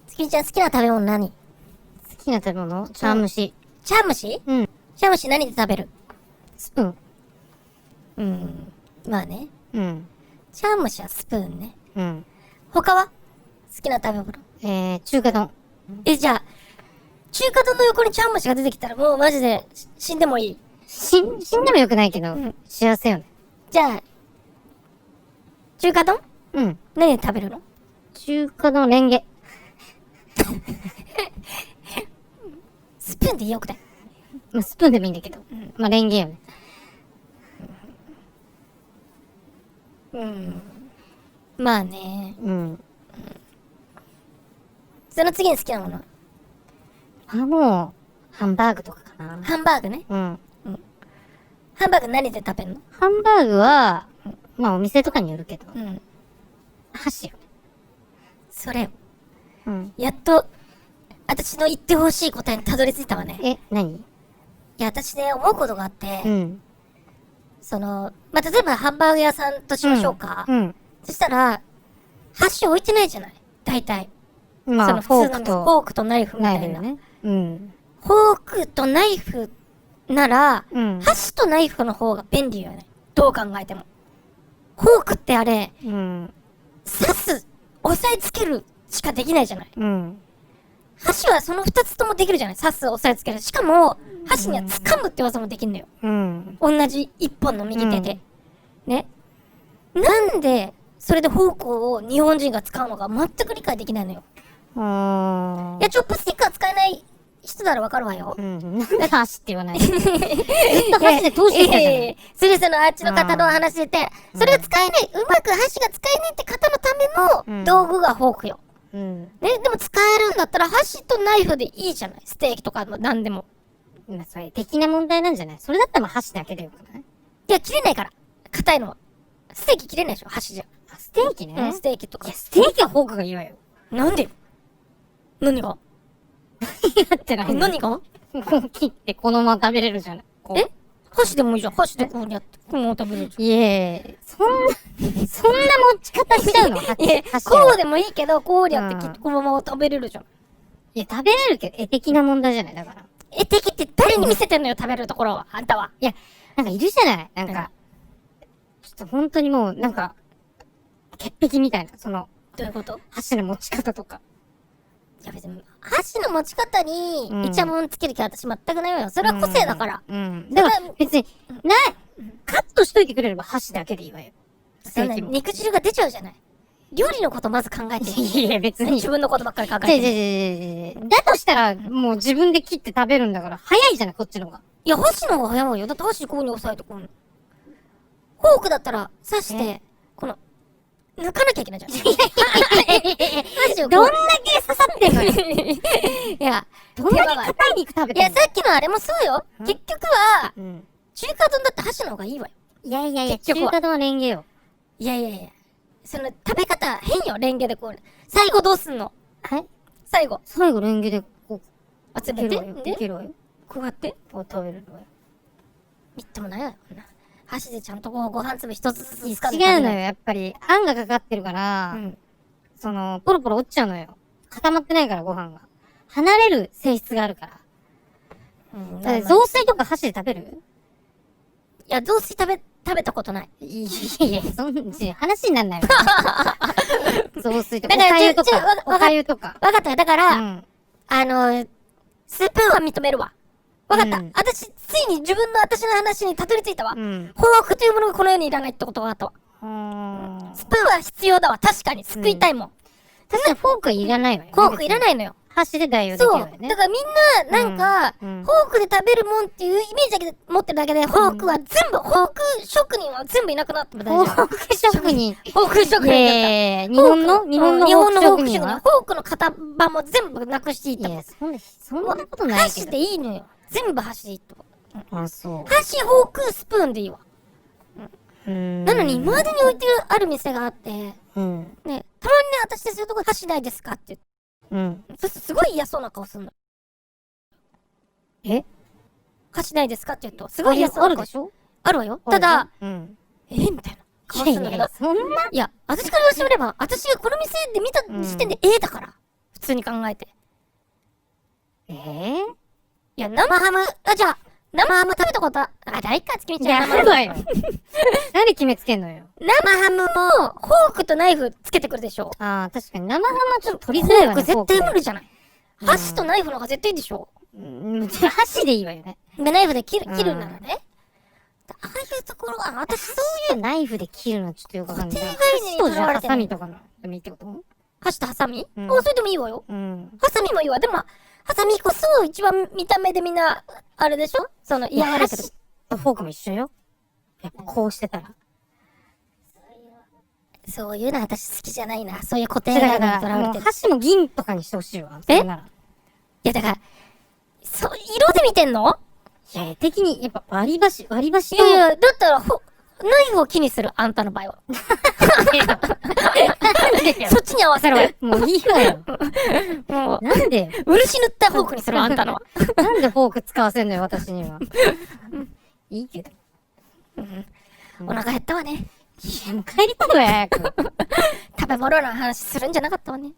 つきみちゃん好きな食べ物何？好きな食べ物茶蒸し。茶蒸し？うん。茶蒸し何で食べる？スプーン。うん。まあね。うん。茶蒸しはスプーンね。うん。他は好きな食べ物？中華丼。じゃあ、中華丼の横に茶蒸しが出てきたらもうマジで死んでもいい。死んでもよくないけど、幸せよね。じゃあ、中華丼？うん。何で食べるの？中華丼レンゲ。スプーンでよくない？まあ、スプーンでもいいんだけど。まあ、レンゲよね。まあね。うん。その次に好きなもの。もう、ハンバーグとかかな。ハンバーグね。うん。ハンバーグ何で食べるの？ハンバーグは、まあ、お店とかによるけど、箸よね。それ、うん。やっと、私の言ってほしい答えにたどり着いたわね。何？いや、私ね、思うことがあって、うん。まあ、例えばハンバーグ屋さんとしましょうか。うん。そしたら、箸置いてないじゃない。大体。まあ、普通のフォークとナイフみたいな。ナイフね。うん。フォークとナイフなら、うん。箸とナイフの方が便利よね。どう考えても。フォークってあれ、うん。刺す、押さえつけるしかできないじゃない。うん。箸はその二つともできるじゃない。刺す、押さえつける。しかも、箸には掴むって技もできるのよ。うん。同じ一本の右手で。ね。なんで、それでフォークを日本人が使うのか全く理解できないのよ。いや、チョップスティックは使えない人ならわかるわよ。なんで箸って言わないの？ずっと箸で通してきたじゃん。それそのあっちの方の話で、それが使えない、うまく箸が使えないって方のための道具がフォークよ。ね、でも使えるんだったら箸とナイフでいいじゃない。ステーキとかの何でも。まあ、それ的な問題なんじゃない？それだったら箸だけでよくない？いや、切れないから。硬いのは。ステーキ切れないでしょ、箸じゃ。ステーキね。ステーキとか。いや、ステーキはフォークがいいわよ。なんで？何が？やってない。何が？切ってこのまま食べれるじゃない。箸でもいいじゃん。箸でこうやって、このまま食べれるじゃん。いえ、そんな持ち方しちゃうの？こうでもいいけど、こうやって切ってこのまま食べれるじゃん。いや、食べれるけど、絵的な問題じゃないだから。絵的って誰に見せてんのよ、食べるところは。あんたは。いや、なんかいるじゃないなんか、ちょっと本当にもう、なんか、潔癖みたいな、どういうこと？箸の持ち方とか。いや別に、箸の持ち方にイチャモンつける気は私全くないわよ。それは個性だから。だから別に、カットしといてくれれば箸だけでいいわよ。肉汁が出ちゃうじゃない。料理のことまず考えて。いや別に。自分のことばっかり考えて。だとしたら、もう自分で切って食べるんだから、早いじゃない、こっちの方が。いや、箸の方が早いわよ。だって箸こうに押さえてこうに。フォークだったら、刺して、抜かなきゃいけないじゃん。どんだけ刺さってんのよ。いや、どんだけ硬い肉食べてんの？いや、さっきのあれもそうよ。結局は、中華丼だって箸の方がいいわよ。いや、中華丼はレンゲよ。いや。その食べ方変よ、レンゲでこう。最後どうすんの？最後レンゲでこう。集めて。いけるわよ。こうやって。こう食べるわよ。みっともないわよ。箸でちゃんとこうご飯粒一つずつ掴んで。違うのよ、やっぱり。あんがかかってるから、ポロポロ落ちちゃうのよ。固まってないからご飯が。離れる性質があるから。雑炊とか箸で食べる？いや、雑炊食べたことない。いや、話になんないわ。雑炊とか、おかゆとか。わかったよ。だから、スプーンは認めるわ。わかった。私、ついに私の話にたどり着いたわ。フォークというものがこの世にいらないってことがあったわ。スプーンは必要だわ。確かに。すくいたいもん。確かにフォークはいらないわよ。フォークいらないのよ。箸で代用できるわよね。そう。だからみんな、なんか、フォークで食べるもんっていうイメージだけで持ってるだけで、フォークは全部、フォーク職人は全部いなくなっても大丈夫。フォーク職人。フォーク職人だった。日本のフォーク職人はフォークの型番も全部なくしていいって。いや、そんなことないけど。箸でいいのよ。全部箸でいいってこと。あ、そう。箸、フォーク、スプーンでいいわ。なのに、今までに置いてある店があって、ね、たまにね、私そういうとこ箸ないですかって言って。そうするとすごい嫌そうな顔すんの。箸ないですかって言うと、すごい嫌そうな顔。あるでしょ？あるわよ。ただ、みたいな顔するんだけど。そんな？いや、私から言わせてみれば、私がこの店で見た時点でだから。普通に考えて。えいや、生ハム、じゃあ、生ハム食べたこと大か、月見ちゃん。やだよ。誰決めつけんのよ。生ハムも、フォークとナイフつけてくるでしょ。ああ、確かに生ハムはちょっと取りづらいわね。フォーク絶対無理じゃない。うん箸とナイフの方が絶対いいでしょ。箸でいいわよね。で、ナイフで切るならね。ああいうところは、私そういうナイフで切るのちょっとよくわかんない。固定概念に箸とじゃあとらわれてるハサミとかのでもいいってこと箸とハサミ、うんそれでもいいわよ。うん。ハサミもいいわ。でも、ハサミこそ一番見た目でみんな、あれでしょその嫌がられてる箸。とフォークも一緒よ。やっぱこうしてたら。そういうの私好きじゃないな。そういう固定だ概念にから、もうとらわれてる。箸も銀とかにしてほしいわ。えそれならいや、だから、色で見てんのいや、的に、やっぱ割り箸と。いやいや、だったら、ナイフを気にする、あんたの場合は。そっちに合わせろよ。もういいわよ。もなんでう、漆塗ったフォークにする、あんたのは。なんでフォーク使わせんのよ、私には。いいけど。お腹減ったわね。いや、もう帰りたいわよ、早く。食べ物の話するんじゃなかったわね。